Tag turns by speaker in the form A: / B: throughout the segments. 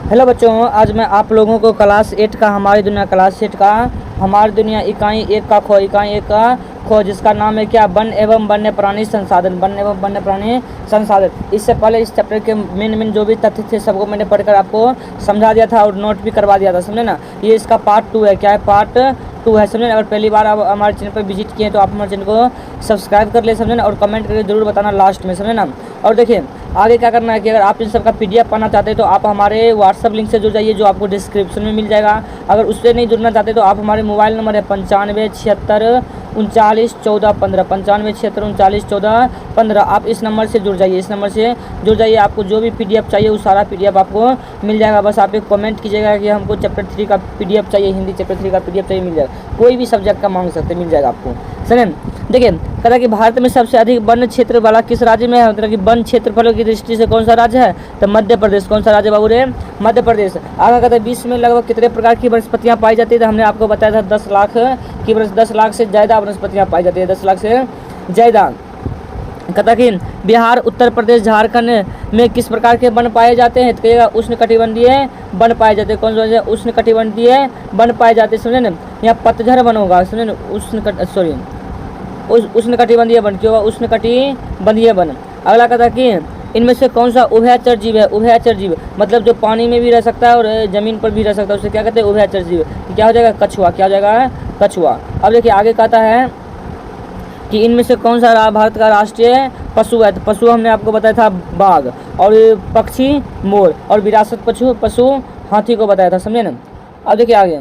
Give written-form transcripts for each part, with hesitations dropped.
A: Hello बच्चों, आज मैं आप लोगों को क्लास 8 का हमारी दुनिया इकाई 1 का खो जिसका नाम है क्या, वन एवं वन्य प्राणी संसाधन। इससे पहले इस चैप्टर के मेन जो भी तथ्य थे सबको मैंने पढ़कर आपको समझा दिया था और नोट भी करवा दिया था, समझे ना। ये इसका पार्ट 2 है। क्या है? पार्ट 2 है, समझे ना। अगर पहली बार आप हमारे चैनल पर विजिट किए तो आप हमारे चैनल को सब्सक्राइब कर ले, समझे ना, और कमेंट करके जरूर बताना लास्ट में, समझे ना। और देखिए आगे क्या करना है कि अगर आप इन सब का PDF पाना चाहते हैं तो आप हमारे व्हाट्सअप लिंक से जुड़ जाइए, जो आपको डिस्क्रिप्शन में मिल जाएगा। अगर उससे नहीं जुड़ना चाहते तो आप हमारे मोबाइल नंबर है 9576391415, आप इस नंबर से जुड़ जाइए। आपको जो भी PDF चाहिए वो सारा PDF आपको मिल जाएगा। बस आप एक कमेंट कीजिएगा कि हमको चैप्टर 3 का PDF चाहिए, हिंदी चैप्टर 3 का PDF चाहिए, मिल जाएगा। कोई भी सब्जेक्ट का मांग सकते, मिल जाएगा आपको, समझे। देखिए कहता कि भारत में सबसे अधिक वन क्षेत्र वाला किस राज्य में है, मतलब कि वन क्षेत्रफल की दृष्टि से कौन सा राज्य है, तो मध्य प्रदेश। कौन सा राज्य बाबू रे? मध्य प्रदेश। आगे कहते हैं विश्व में लगभग कितने प्रकार की वनस्पतियां पाई जाती है, तो हमने आपको बताया था 10 लाख से ज़्यादा वनस्पतियां पाई जाती है, 10 लाख से ज़्यादा। कहता कि बिहार, उत्तर प्रदेश, झारखंड में किस प्रकार के वन पाए जाते हैं, तो कहिएगा उष्णकटिबंधीय वन पाए जाते हैं। कौन सा? उष्णकटिबंधीय वन पाए जाते हैं, समझे ना। यहाँ पतझड़ वन होगा, समझे ना। उष्णकटिबंधीय वन क्यों? उष्णकटिबंधीय वन। अगला कहता कि इनमें से कौन सा उभयचर जीव है? उभयचर जीव मतलब जो पानी में भी रह सकता है और जमीन पर भी रह सकता है, उसे क्या कहते हैं? उभयचर जीव। क्या हो जाएगा? कछुआ। क्या हो जाएगा? कछुआ। अब देखिए आगे कहता है कि इनमें से कौन सा भारत का राष्ट्रीय पशु है, तो पशु हमने आपको बताया था बाघ, और पक्षी मोर, और विरासत पशु हाथी को बताया था, समझे ना। अब देखिए आगे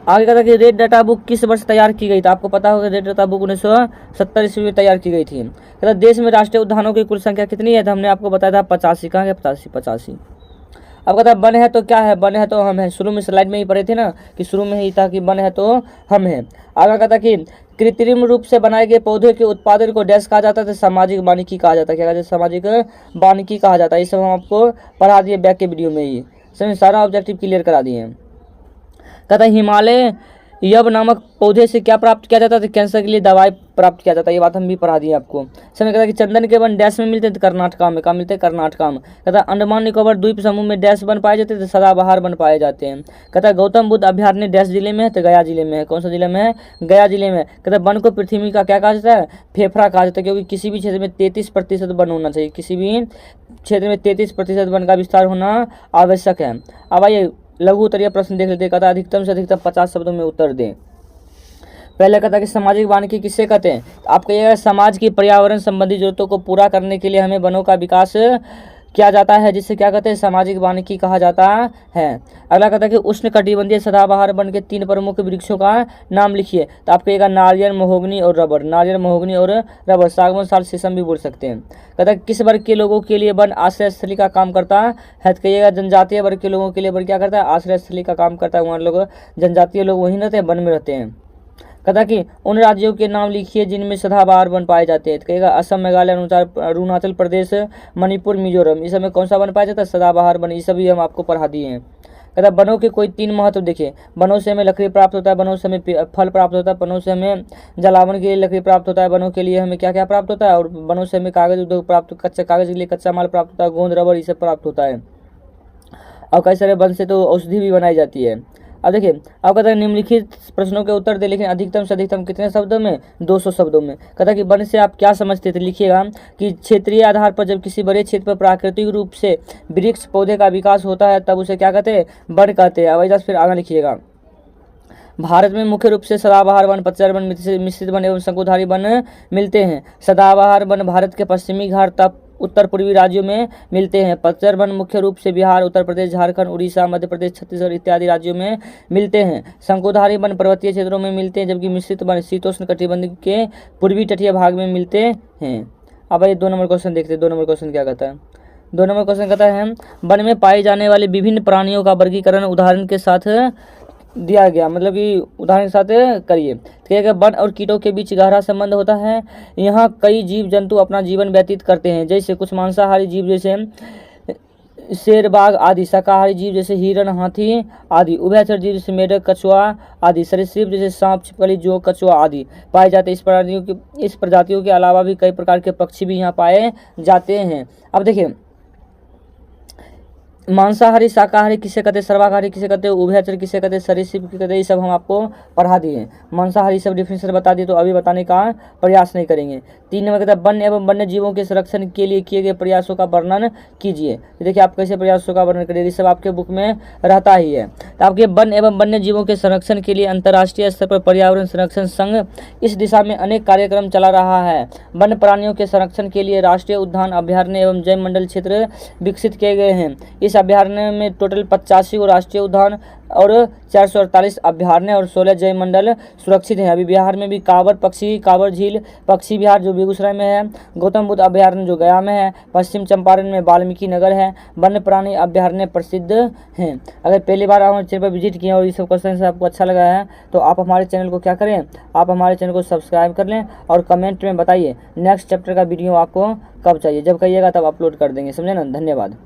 A: कहता कि रेड डाटा बुक किस वर्ष तैयार की गई थी, आपको पता होगा रेड डाटा बुक 1970 ईस्वी में तैयार की गई थी। कहता देश में राष्ट्रीय उद्यानों की कुल संख्या कितनी है, तो हमने आपको बताया था 85। कहाँ है? 85। अब कहता है वन है तो क्या है, वन है तो हम है। शुरू में स्लाइड में ही पढ़े थे ना कि शुरू में ही था कि वन है तो हम है। आगे कहता कि कृत्रिम रूप से बनाए गए पौधे के उत्पादन को डैश कहा जाता है, सामाजिक वानिकी कहा जाता है। क्या कहते हैं? सामाजिक वानिकी कहा जाता है। ये सब हम आपको पढ़ा दिए बैक के वीडियो में ही, समझे, सारा ऑब्जेक्टिव क्लियर करा दिए हैं। कहता है हिमालय यब नामक पौधे से क्या प्राप्त किया जाता है, तो कैंसर के लिए दवाई प्राप्त किया जाता है। ये बात हम भी पढ़ा दिए आपको, समझ। कहता है कि चंदन के वन डैश में मिलते हैं, तो कर्नाटका में। कहाँ मिलते हैं? कर्नाटका में। कहता है अंडमान निकोबार द्वीप समूह में डैश वन पाए जाते हैं, तो सदाबहार वन पाए जाते हैं। कहता है गौतम बुद्ध अभ्यारण्य डैश जिले में है, तो गया जिले में है। कौन सा जिले में है? गया जिले में। कहता है वन को पृथ्वी का क्या कहा जाता है? फेफड़ा कहा जाता है, क्योंकि किसी भी क्षेत्र में 33% वन होना चाहिए। किसी भी क्षेत्र में 33% वन का विस्तार होना आवश्यक है। अब आइए लघु उत्तरीय प्रश्न देख लेते हैं। कहता है अधिकतम से अधिकतम 50 शब्दों में उत्तर दें। पहले कहता है कि सामाजिक वानिकी किससे कहते हैं, तो आप कहिएगा समाज की पर्यावरण संबंधी जरूरतों को पूरा करने के लिए हमें वनों का विकास किया जाता है, जिससे क्या कहते हैं? सामाजिक वानिकी कहा जाता है। अगला कहता है कि उष्णकटिबंधीय सदाबहार वन के 3 प्रमुख वृक्षों का नाम लिखिए, तो आप कहिएगा नारियल, महोगनी और रबर। नारियल, महोगनी और रबर। सागवान, साल, शीशम भी बोल सकते हैं। कहता है किस वर्ग के लोगों के लिए वन आश्रय स्थली का काम करता है, तो कहिएगा जनजातीय वर्ग के लोगों के लिए वन क्या करता है? आश्रय स्थली का काम करता है। वहाँ लोग जनजातीय लोग वहीं रहते हैं, वन में रहते हैं। कहता कि उन राज्यों के नाम लिखिए जिनमें सदाबहार वन पाए जाते हैं, तो कहेगा असम, मेघालय, अरुणाचल प्रदेश, मणिपुर, मिजोरम। इस समय कौन सा वन पाया जाता है? सदाबहार वन। ये सभी हम आपको पढ़ा दिए हैं। कहता वनों के कोई 3 महत्व देखिए। वनों से हमें लकड़ी प्राप्त होता है, वनों से हमें फल प्राप्त होता है, वनों से हमें जलावन के लिए लकड़ी प्राप्त होता है, वनों के लिए हमें क्या क्या प्राप्त होता है, और वनों से हमें कागज उद्योग प्राप्त, कागज के लिए कच्चा माल प्राप्त होता है, गोंद, रबर, ये सब प्राप्त होता है। और कई सारे वन से तो औषधि भी बनाई जाती है। अब देखिए अब कहता है निम्नलिखित प्रश्नों के उत्तर दे, लेकिन अधिकतम से अधिकतम कितने शब्दों में? 200 शब्दों में। कहता कि वन से आप क्या समझते थे, लिखिएगा कि क्षेत्रीय आधार पर जब किसी बड़े क्षेत्र पर प्राकृतिक रूप से वृक्ष पौधे का विकास होता है तब उसे क्या कहते हैं? वन कहते हैं। अब फिर आगे लिखिएगा भारत में मुख्य रूप से सदाबहार वन, पतझड़ वन, मिश्रित वन एवं शंकुधारी वन मिलते हैं। सदाबहार वन भारत के पश्चिमी घाट तक उत्तर पूर्वी राज्यों में मिलते हैं। पतझड़ वन मुख्य रूप से बिहार, उत्तर प्रदेश, झारखंड, उड़ीसा, मध्य प्रदेश, छत्तीसगढ़ इत्यादि राज्यों में मिलते हैं। शंकुधारी वन पर्वतीय क्षेत्रों में मिलते हैं, जबकि मिश्रित वन शीतोष्ण कटिबंध के पूर्वी तटीय भाग में मिलते हैं। अब ये 2 नंबर क्वेश्चन देखते हैं। 2 नंबर क्वेश्चन क्या कहता है? 2 नंबर क्वेश्चन कहता है वन में पाए जाने वाले विभिन्न प्राणियों का वर्गीकरण उदाहरण के साथ दिया गया, मतलब कि उदाहरण के साथ करिए। तो वन और कीटों के बीच गहरा संबंध होता है। यहाँ कई जीव जंतु अपना जीवन व्यतीत करते हैं, जैसे कुछ मांसाहारी जीव जैसे शेर, बाघ आदि, शाकाहारी जीव जैसे हिरण, हाथी आदि, उभयचर जीव जैसे मेढक, कछुआ आदि, सरीसृप जैसे सांप, छिपकली, जोंक, कछुआ आदि पाए जाते हैं। इस प्रजातियों के अलावा भी कई प्रकार के पक्षी भी यहाँ पाए जाते हैं। अब देखिए मांसाहारी शाकाहारी किसे कहते हैं, सर्वाहारी किसे कहते हैं, उभयचर किसे कहते हैं, सरीसृप किसे कहते हैं, ये सब हम आपको पढ़ा दिए। मांसाहारी सब डिफिनेशन बता दिए, तो अभी बताने का प्रयास नहीं करेंगे। 3 नंबर कहता है वन्य एवं वन्य जीवों के संरक्षण के लिए किए गए प्रयासों का वर्णन कीजिए। तो देखिए आप कैसे प्रयासों का वर्णन करिए, सब आपके बुक में रहता ही है। तो आपके वन एवं वन्य जीवों के संरक्षण के लिए अंतर्राष्ट्रीय स्तर पर पर्यावरण संरक्षण संघ इस दिशा में अनेक कार्यक्रम चला रहा है। वन्य प्राणियों के संरक्षण के लिए राष्ट्रीय उद्यान, अभयारण्य एवं जैव मंडल क्षेत्र विकसित किए गए हैं। इस अभयारण्य में टोटल 85 को राष्ट्रीय उद्यान और 448 अभयारण्य और 16 जैव मंडल सुरक्षित हैं। अभी बिहार में भी कांवर झील पक्षी विहार जो बेगूसराय में है, गौतम बुद्ध अभयारण्य जो गया में है, पश्चिम चंपारण में वाल्मीकि नगर है, वन्य प्राणी अभयारण्य प्रसिद्ध हैं। अगर पहली बार हमारे चैनल पर विजिट किए और ये सब क्वेश्चन से आपको अच्छा लगा है तो आप हमारे चैनल को क्या करें, आप हमारे चैनल को सब्सक्राइब कर लें और कमेंट में बताइए नेक्स्ट चैप्टर का वीडियो आपको कब चाहिए। जब कहिएगा तब अपलोड कर देंगे, समझे ना। धन्यवाद।